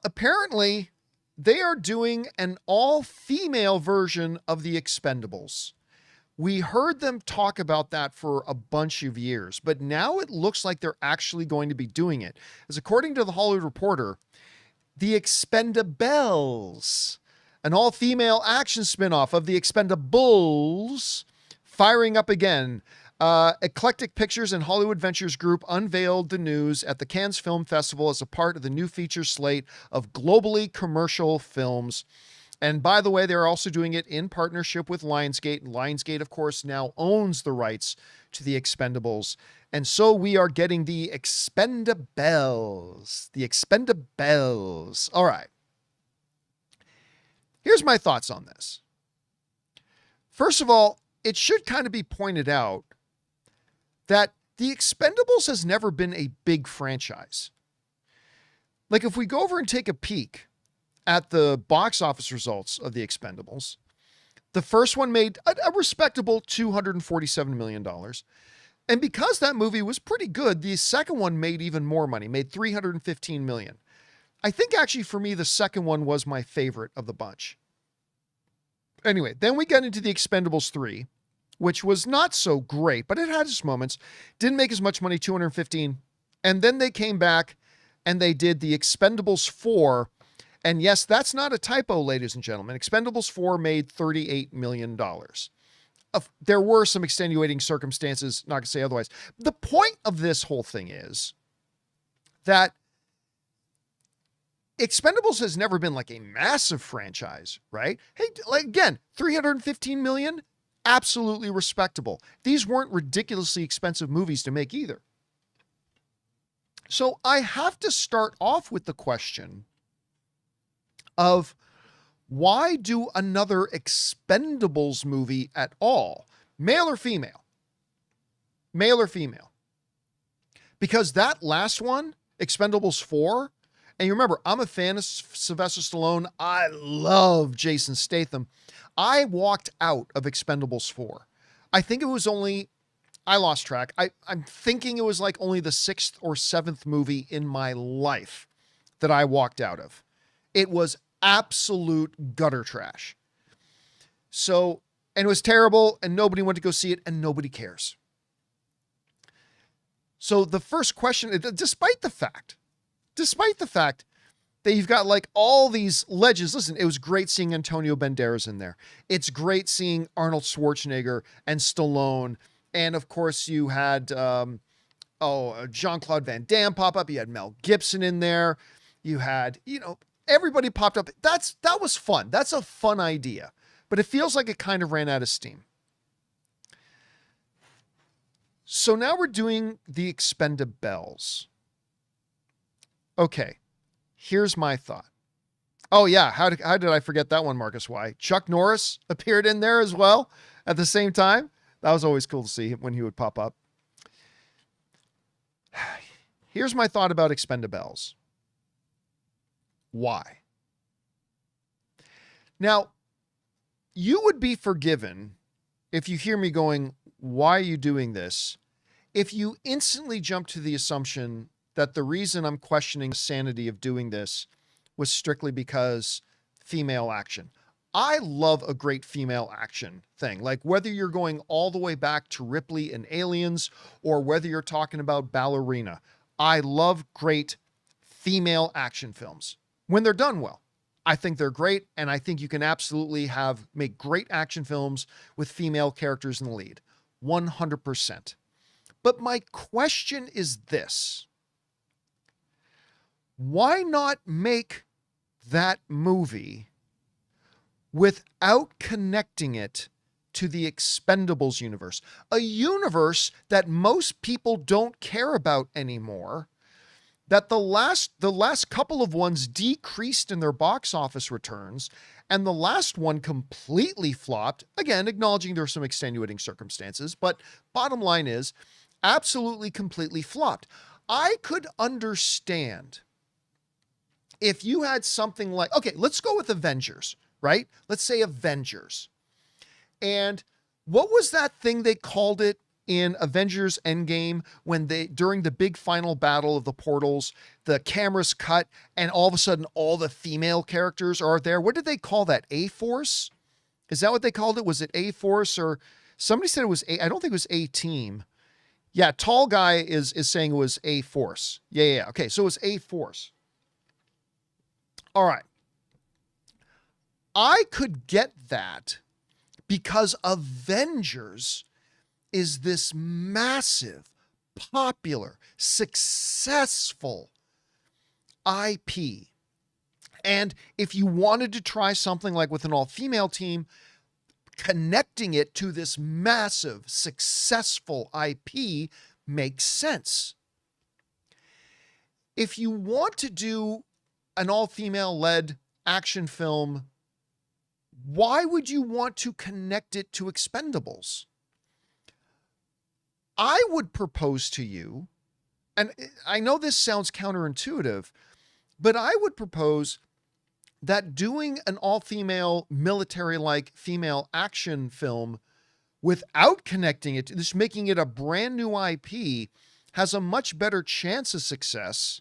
apparently they are doing an all-female version of the Expendables. We heard them talk about that for a bunch of years, but now it looks like they're actually going to be doing it. As according to the Hollywood Reporter, the Expendabelles, an all-female action spinoff of the Expendables, firing up again. Eclectic Pictures and Hollywood Ventures Group unveiled the news at the Cannes Film Festival as a part of the new feature slate of globally commercial films. And by the way, they're also doing it in partnership with Lionsgate. And Lionsgate, of course, now owns the rights to the Expendables. And so we are getting the Expendabelles. The Expendabelles. All right. Here's my thoughts on this. First of all, it should kind of be pointed out that the Expendables has never been a big franchise. Like if we go over and take a peek at the box office results of the Expendables, the first one made a respectable $247 million. And because that movie was pretty good, the second one made even more money, made $315 million. I think actually for me, the second one was my favorite of the bunch. Anyway, then we get into the Expendables 3, which was not so great, but it had its moments. Didn't make as much money, 215. And then they came back and they did the Expendables 4. And yes, that's not a typo, ladies and gentlemen. Expendables 4 made $38 million. There were some extenuating circumstances, not to say otherwise. The point of this whole thing is that Expendables has never been like a massive franchise, right? Hey, like again, 315 million, absolutely respectable. These weren't ridiculously expensive movies to make either. So I have to start off with the question of why do another Expendables movie at all? Male or female? Male or female? Because that last one, Expendables 4, and you remember, I'm a fan of Sylvester Stallone. I love Jason Statham. I walked out of Expendables 4. I think it was only, I lost track. I'm thinking it was like only the 6th or 7th movie in my life that I walked out of. It was absolute gutter trash. So, and it was terrible and nobody went to go see it and nobody cares. So the first question, despite the fact that you've got like all these legends. Listen, it was great seeing Antonio Banderas in there. It's great seeing Arnold Schwarzenegger and Stallone. And of course you had, Jean-Claude Van Damme pop up. You had Mel Gibson in there. You had, everybody popped up. That was fun. That's a fun idea, but it feels like it kind of ran out of steam. So now we're doing the Expendabelles. Okay, here's my thought. Oh yeah, how did I forget that one, Marcus? Why? Chuck Norris appeared in there as well at the same time. That was always cool to see when he would pop up. Here's my thought about Expendabelles. Why? Now, you would be forgiven if you hear me going, why are you doing this? If you instantly jump to the assumption that the reason I'm questioning the sanity of doing this was strictly because female action. I love a great female action thing. Like whether you're going all the way back to Ripley and Aliens or whether you're talking about Ballerina, I love great female action films when they're done well. I think they're great. And I think you can absolutely make great action films with female characters in the lead. 100%. But my question is this. Why not make that movie without connecting it to the Expendables universe? A universe that most people don't care about anymore, that the last couple of ones decreased in their box office returns, and the last one completely flopped. Again, acknowledging there are some extenuating circumstances, but bottom line is absolutely completely flopped. I could understand if you had something like, okay, let's go with Avengers, right? Let's say Avengers. And what was that thing they called it in Avengers Endgame when during the big final battle of the portals, the cameras cut and all of a sudden all the female characters are there? What did they call that? A-Force? Is that what they called it? Was it A-Force, or somebody said it was I don't think it was A-Team. Yeah, tall guy is saying it was A-Force. Yeah. Okay, so it was A-Force. All right. I could get that because Avengers is this massive, popular, successful IP. And if you wanted to try something like with an all-female team, connecting it to this massive, successful IP makes sense. If you want to do an all-female led action film, why would you want to connect it to Expendables? I would propose to you, and I know this sounds counterintuitive, but I would propose that doing an all-female military-like female action film without connecting it, just making it a brand new IP, has a much better chance of success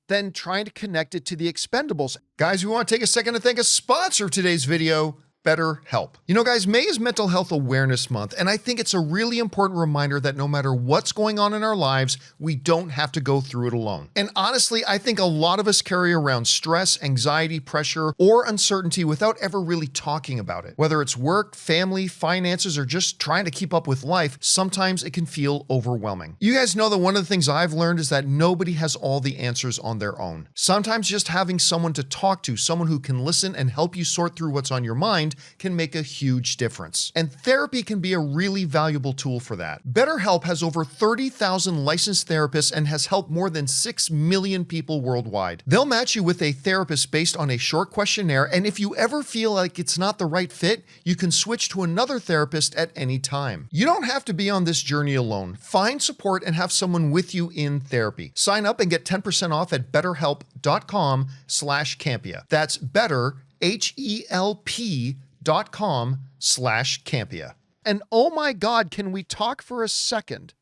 than trying to connect it to the Expendables. Guys, we want to take a second to thank a sponsor of today's video, BetterHelp. You know, guys, May is Mental Health Awareness Month, and I think it's a really important reminder that no matter what's going on in our lives, we don't have to go through it alone. And honestly, I think a lot of us carry around stress, anxiety, pressure, or uncertainty without ever really talking about it. Whether it's work, family, finances, or just trying to keep up with life, sometimes it can feel overwhelming. You guys know that one of the things I've learned is that nobody has all the answers on their own. Sometimes just having someone to talk to, someone who can listen and help you sort through what's on your mind, can make a huge difference. And therapy can be a really valuable tool for that. BetterHelp has over 30,000 licensed therapists and has helped more than 6 million people worldwide. They'll match you with a therapist based on a short questionnaire, and if you ever feel like it's not the right fit, you can switch to another therapist at any time. You don't have to be on this journey alone. Find support and have someone with you in therapy. Sign up and get 10% off at betterhelp.com/Campea. That's better, HELP.com/Campea. And oh my God, can we talk for a second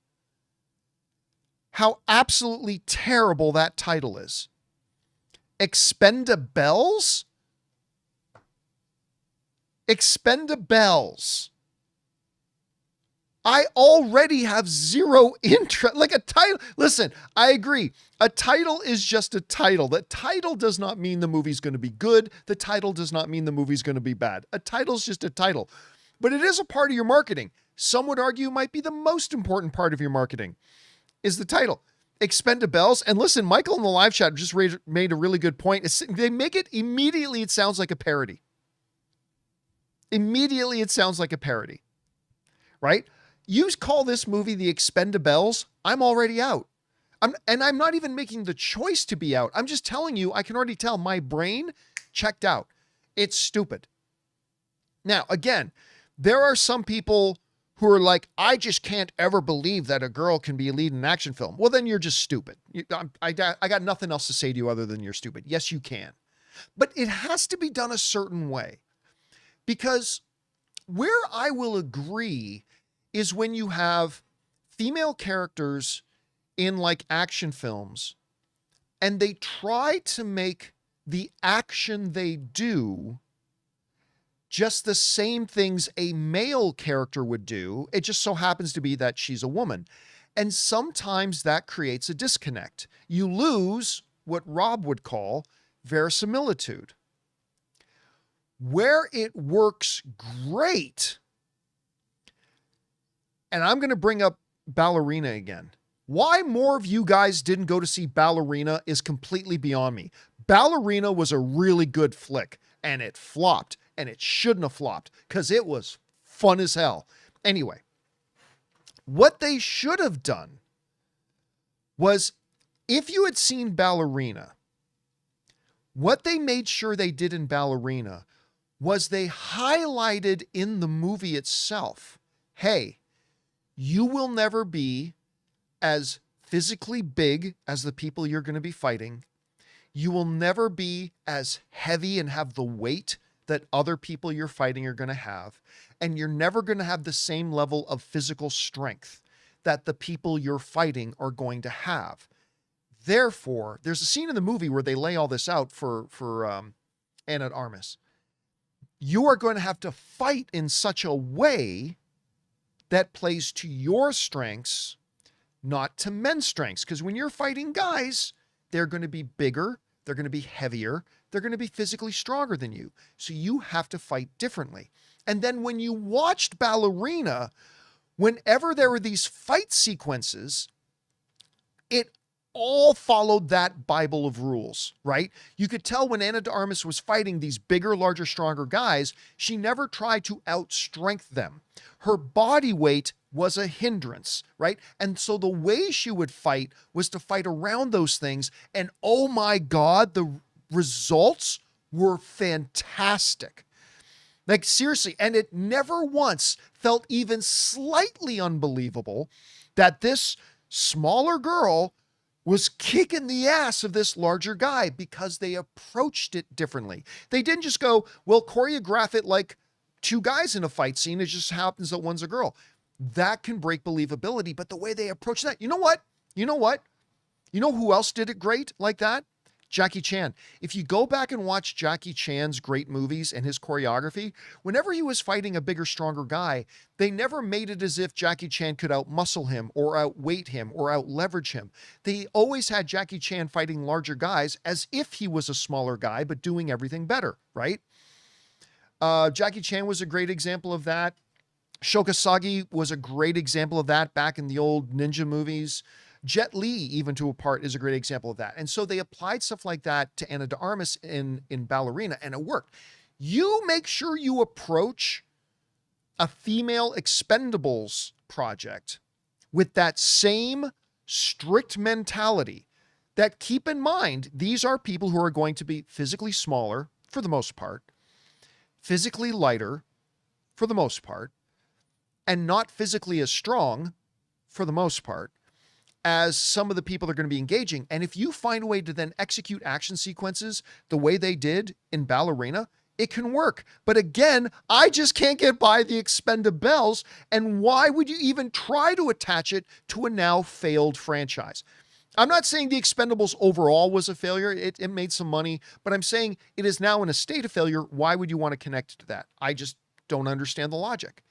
how absolutely terrible that title is? Expendabelles? Expendabelles. I already have zero interest. Like a title. Listen, I agree. A title is just a title. The title does not mean the movie's going to be good. The title does not mean the movie's going to be bad. A title's just a title. But it is a part of your marketing. Some would argue might be the most important part of your marketing is the title. Expendabelles. And listen, Michael in the live chat just made a really good point. They make it immediately, it sounds like a parody. Immediately, it sounds like a parody, right? You call this movie The Expendabelles, I'm already out. I'm not even making the choice to be out. I'm just telling you, I can already tell my brain checked out. It's stupid. Now, again, there are some people who are like, I just can't ever believe that a girl can be a lead in an action film. Well, then you're just stupid. I got nothing else to say to you other than you're stupid. Yes, you can. But it has to be done a certain way. Because where I will agree is when you have female characters in like action films and they try to make the action they do just the same things a male character would do. It just so happens to be that she's a woman. And sometimes that creates a disconnect. You lose what Rob would call verisimilitude. Where it works great, and I'm going to bring up Ballerina again. Why more of you guys didn't go to see Ballerina is completely beyond me. Ballerina was a really good flick, and it flopped, and it shouldn't have flopped because it was fun as hell. Anyway, what they should have done was, if you had seen Ballerina, what they made sure they did in Ballerina was they highlighted in the movie itself, hey, you will never be as physically big as the people you're going to be fighting. You will never be as heavy and have the weight that other people you're fighting are going to have, and you're never going to have the same level of physical strength that the people you're fighting are going to have. Therefore, there's a scene in the movie where they lay all this out for Ana de Armas. You are going to have to fight in such a way that plays to your strengths, not to men's strengths. Because when you're fighting guys, they're going to be bigger, they're going to be heavier, they're going to be physically stronger than you. So you have to fight differently. And then when you watched Ballerina, whenever there were these fight sequences, it all followed that Bible of rules, right? You could tell when Ana de Armas was fighting these bigger, larger, stronger guys, she never tried to outstrength them. Her body weight was a hindrance, right? And so the way she would fight was to fight around those things. And oh my God, the results were fantastic. Like seriously, and it never once felt even slightly unbelievable that this smaller girl was kicking the ass of this larger guy, because they approached it differently. They didn't just go, well, choreograph it like two guys in a fight scene. It just happens that one's a girl. That can break believability, but the way they approach that, you know what? You know who else did it great like that? Jackie Chan. If you go back and watch Jackie Chan's great movies and his choreography, whenever he was fighting a bigger, stronger guy, they never made it as if Jackie Chan could outmuscle him or outweight him or outleverage him. They always had Jackie Chan fighting larger guys as if he was a smaller guy, but doing everything better, right? Jackie Chan was a great example of that. Shokasagi was a great example of that back in the old ninja movies. Jet Li, even to a part, is a great example of that. And so they applied stuff like that to Ana de Armas in Ballerina, and it worked. You make sure you approach a female Expendables project with that same strict mentality that, keep in mind, these are people who are going to be physically smaller for the most part, physically lighter for the most part, and not physically as strong for the most part as some of the people they're going to be engaging. And if you find a way to then execute action sequences the way they did in Ballerina, it can work. But again, I just can't get by the Expendabelles. And why would you even try to attach it to a now failed franchise? I'm not saying the Expendables overall was a failure. It made some money, but I'm saying it is now in a state of failure. Why would you want to connect to that? I just don't understand the logic.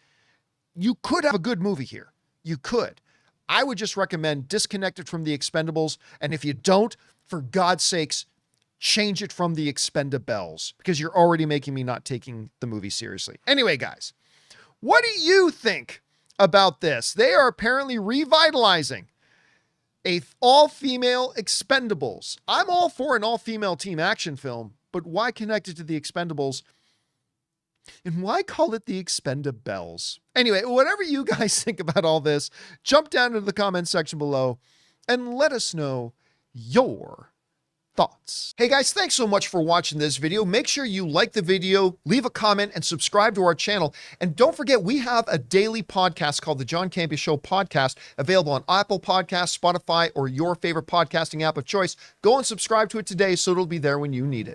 You could have a good movie here. You could. I would just recommend disconnect it from the Expendables. And if you don't, for God's sakes, change it from the Expendabelles, because you're already making me not taking the movie seriously. Anyway, guys, what do you think about this? They are apparently revitalizing a all-female Expendables. I'm all for an all-female team action film, but why connect it to the Expendables? And why call it the Expendabelles? Anyway, whatever you guys think about all this, jump down into the comment section below and let us know your thoughts. Hey guys, thanks so much for watching this video. Make sure you like the video, leave a comment, and subscribe to our channel. And don't forget, we have a daily podcast called the John Campea Show podcast, available on Apple Podcasts, Spotify, or your favorite podcasting app of choice. Go and subscribe to it today so it'll be there when you need it.